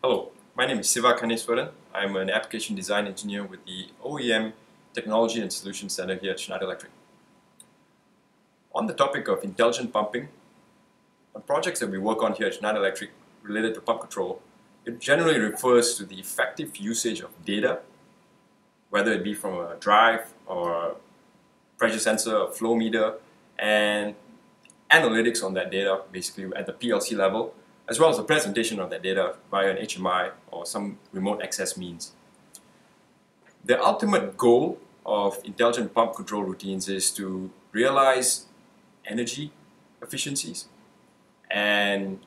Hello, my name is Siva Kanesvaran. I'm an application design engineer with the OEM Technology and Solutions Center here at Schneider Electric. On the topic of intelligent pumping, on projects that we work on here at Schneider Electric related to pump control, it generally refers to the effective usage of data, whether it be from a drive or a pressure sensor, a flow meter, and analytics on that data, basically at the PLC level, as well as the presentation of that data via an HMI or some remote access means. The ultimate goal of intelligent pump control routines is to realize energy efficiencies and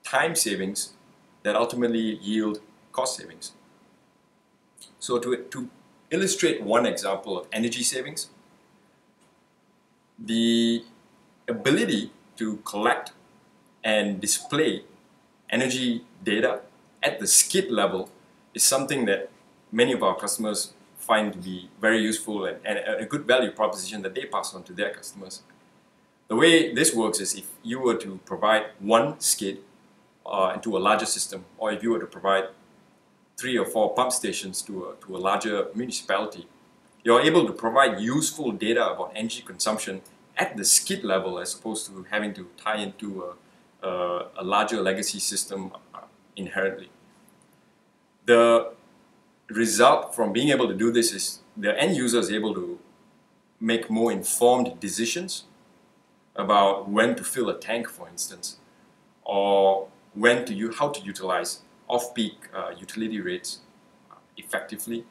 time savings that ultimately yield cost savings. So to illustrate one example of energy savings, the ability to collect and display energy data at the skid level is something that many of our customers find to be very useful and a good value proposition that they pass on to their customers. The way this works is if you were to provide one skid into a larger system, or if you were to provide 3 or 4 pump stations to a larger municipality, you're able to provide useful data about energy consumption at the skid level as opposed to having to tie into a larger legacy system inherently. The result from being able to do this is the end user is able to make more informed decisions about when to fill a tank, for instance, or how to utilize off-peak utility rates effectively.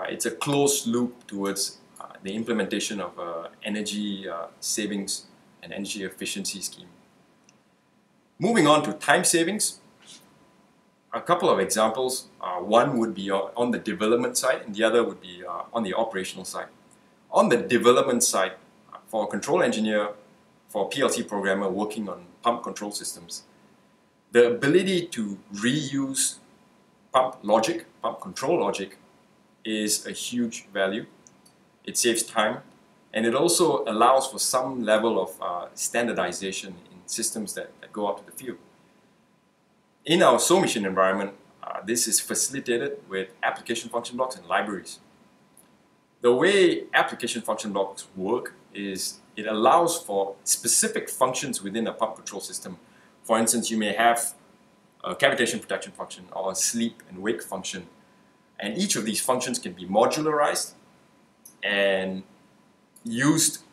It's a closed loop towards the implementation of energy savings and energy efficiency scheme. Moving on to time savings, a couple of examples. One would be on the development side and the other would be on the operational side. On the development side, for a control engineer, for a PLC programmer working on pump control systems, the ability to reuse pump control logic is a huge value. It saves time and it also allows for some level of standardization in systems that go out to the field. In our sewing machine environment, this is facilitated with application function blocks and libraries. The way application function blocks work is it allows for specific functions within a pump control system. For instance, you may have a cavitation protection function or a sleep and wake function, and each of these functions can be modularized and used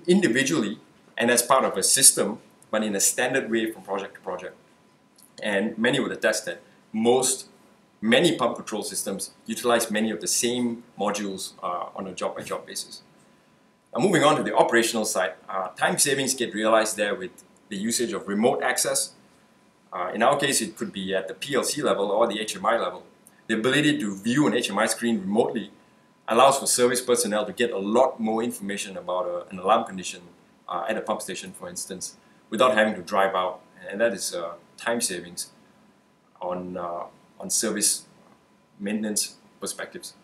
individually and as part of a system, but in a standard way from project to project. And many would attest that many pump control systems utilize many of the same modules on a job-by-job basis. Now, moving on to the operational side, time savings get realized there with the usage of remote access. In our case, it could be at the PLC level or the HMI level. The ability to view an HMI screen remotely allows for service personnel to get a lot more information about an alarm condition at a pump station, for instance, without having to drive out, and that is time savings on service maintenance perspectives.